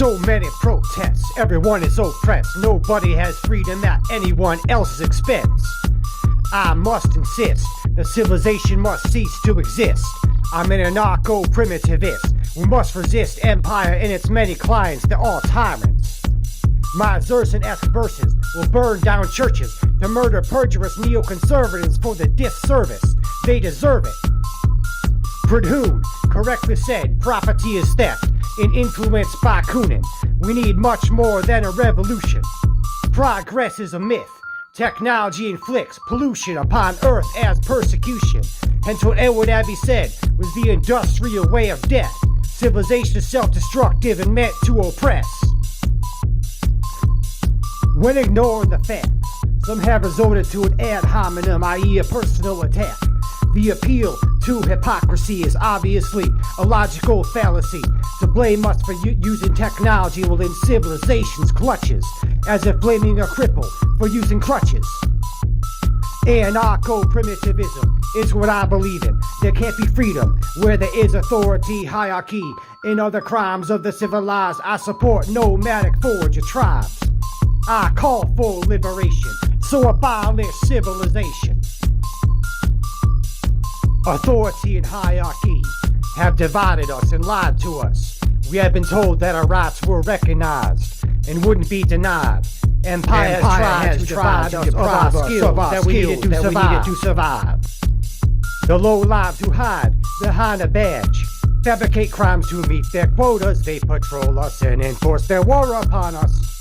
So many protests, everyone is oppressed. Nobody has freedom at anyone else's expense. I must insist, the civilization must cease to exist. I'm an anarcho-primitivist. We must resist empire and its many clients, they're all tyrants. My Xerxes-esque verses will burn down churches to murder perjurous neoconservatives for the disservice. They deserve it. Perdue correctly said, property is theft and influenced by Kunin. We need much more than a revolution. Progress is a myth. Technology inflicts pollution upon earth as persecution. Hence what Edward Abbey said was the industrial way of death. Civilization is self-destructive and meant to oppress. When ignoring the facts, some have resorted to an ad hominem, i.e. a personal attack. The appeal to hypocrisy is obviously a logical fallacy. To blame us for using technology while in civilization's clutches, as if blaming a cripple for using crutches. Anarcho-primitivism is what I believe in. There can't be freedom where there is authority, hierarchy, and other crimes of the civilized. I support nomadic foraging tribes. I call for liberation, so abolish civilization. Authority and hierarchy have divided us and lied to us. We have been told that our rights were recognized and wouldn't be denied. Empire has tried to deprive us of our skills that we needed to survive. The low-lives who hide behind a badge fabricate crimes to meet their quotas. They patrol us and enforce their war upon us.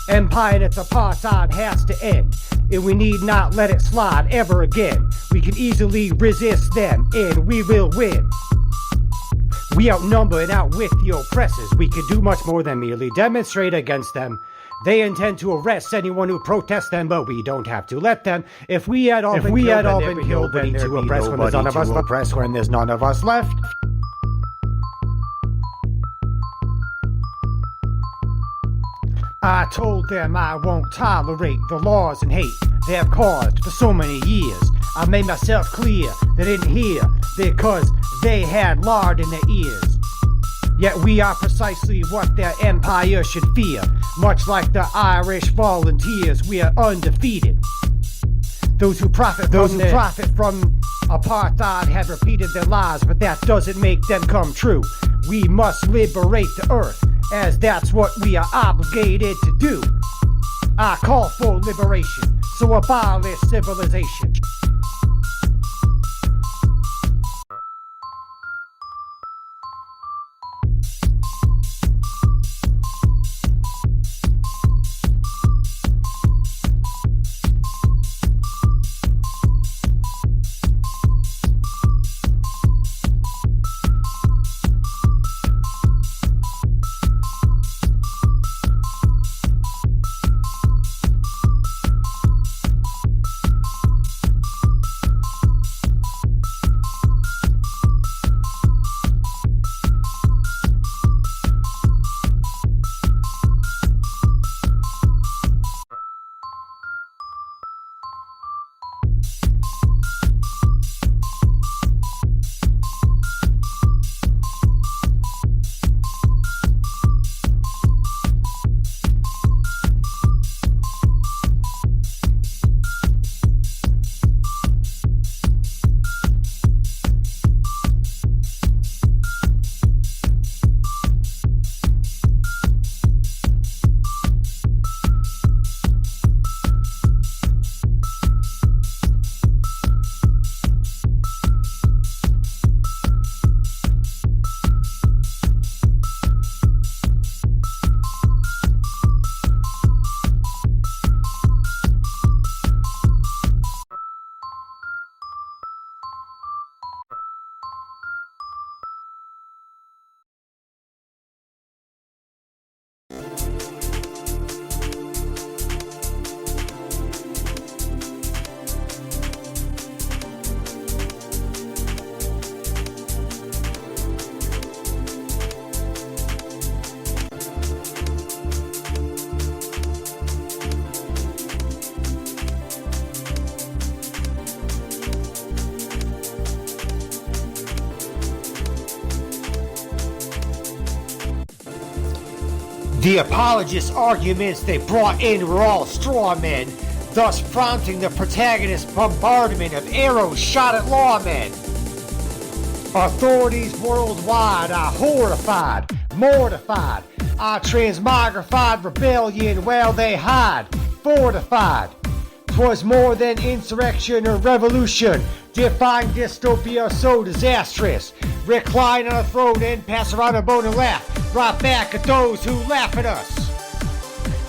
Empire and its apartheid has to end, and we need not let it slide ever again. We can easily resist them, and we will win. We outnumber and outwit the oppressors. We can do much more than merely demonstrate against them. They intend to arrest anyone who protests them, but we don't have to let them. If we had all been killed, then there'd be nobody to oppress when there's none of us left. I told them I won't tolerate the laws and hate they have caused for so many years. I made myself clear they didn't hear because they had lard in their ears. Yet we are precisely what their empire should fear. Much like the Irish volunteers, we are undefeated. Those who profit from apartheid have repeated their lies, but that doesn't make them come true. We must liberate the earth, as that's what we are obligated to do. I call for liberation, so abolish civilization. The apologists' arguments they brought in were all straw men, thus prompting the protagonist's bombardment of arrows shot at lawmen. Authorities worldwide are horrified, mortified. Our transmogrified rebellion, well, they hide, fortified. 'Twas more than insurrection or revolution, defying dystopia so disastrous. Recline on a throne and pass around a bone and laugh, right back at those who laugh at us.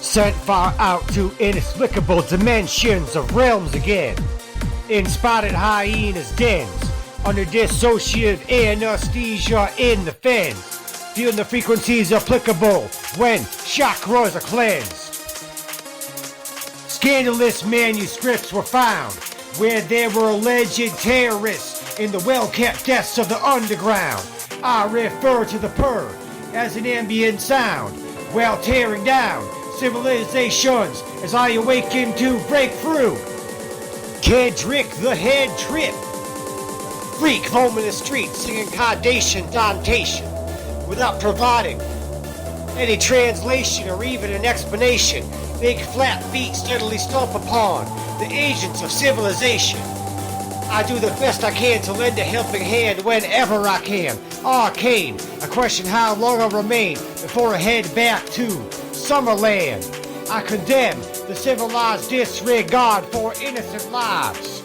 Sent far out to inexplicable dimensions of realms again, in spotted hyenas' dens, under dissociative anesthesia in the fens, feeling the frequencies applicable when chakras are cleansed. Scandalous manuscripts were found where there were alleged terrorists in the well-kept depths of the underground. I refer to the purr as an ambient sound while tearing down civilizations as I awaken to break through. Kedrick the head trip. Freak home in the streets singing caudation dantation without providing any translation or even an explanation. Big flat feet steadily stomp upon the agents of civilization. I do the best I can to lend a helping hand whenever I can. Arcane, I question how long I'll remain before I head back to Summerland. I condemn the civilized disregard for innocent lives.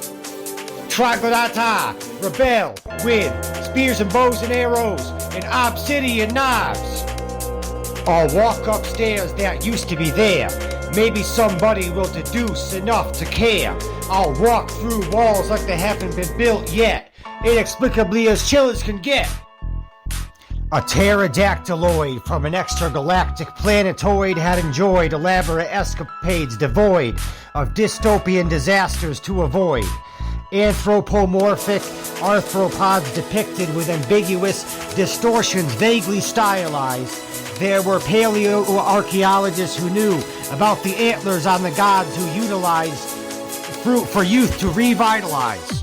Troglodyte, rebel with spears and bows and arrows and obsidian knives. I'll walk upstairs that used to be there. Maybe somebody will deduce enough to care. I'll walk through walls like they haven't been built yet, inexplicably as chill as can get. A pterodactyloid from an extragalactic planetoid had enjoyed elaborate escapades devoid of dystopian disasters to avoid. Anthropomorphic arthropods depicted with ambiguous distortions vaguely stylized. There were paleoarchaeologists who knew about the antlers on the gods who utilized fruit for youth to revitalize.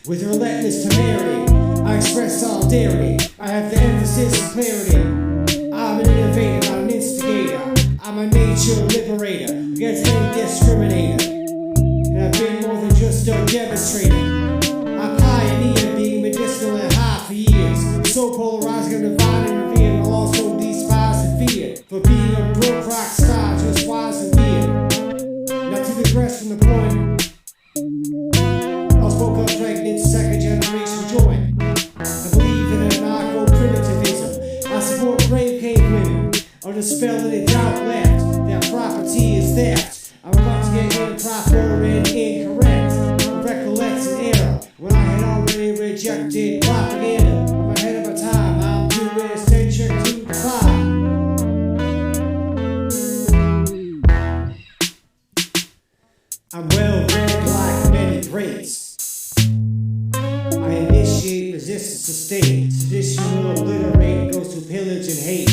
With relentless temerity, I express solidarity. I have the emphasis and clarity. I'm an innovator, not an instigator. I'm a nature liberator against any discriminator. And I've been more than just a demonstrator. I pioneer being medicinal and high for years. So polarizing and divine and revered. I'll also despise and fear for being a broke rock star, just wise and weird. Not to digress from the point. Spoke up pregnant, second generation joy. I believe in anarcho-primitivism. I support brave cave women. Or the spell that they doubt left. That property is theft. I'm about to get improper and incorrect. I recollect an era when I had already rejected propaganda. I'm ahead of my time. I'm too eccentric to defy. I'm well read like many greats. I initiate resistance to state. Traditional obliterate goes to pillage and hate.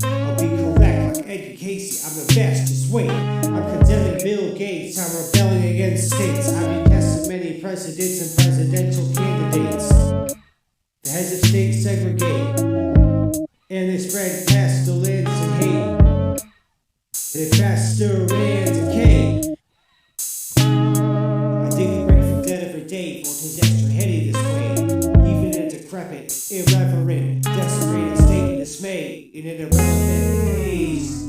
I'll be correct like Edgar Casey. I'm the best, just wait. I'm condemning Bill Gates. I'm rebelling against states. I've been testing many presidents and presidential candidates. The heads of state segregate, and they spread pestilence and hate. They fester and decay. I dig the grateful dead every day for his extra heady this way. Even in decrepit, irreverent, desperate state of dismay in an irrelevant haze.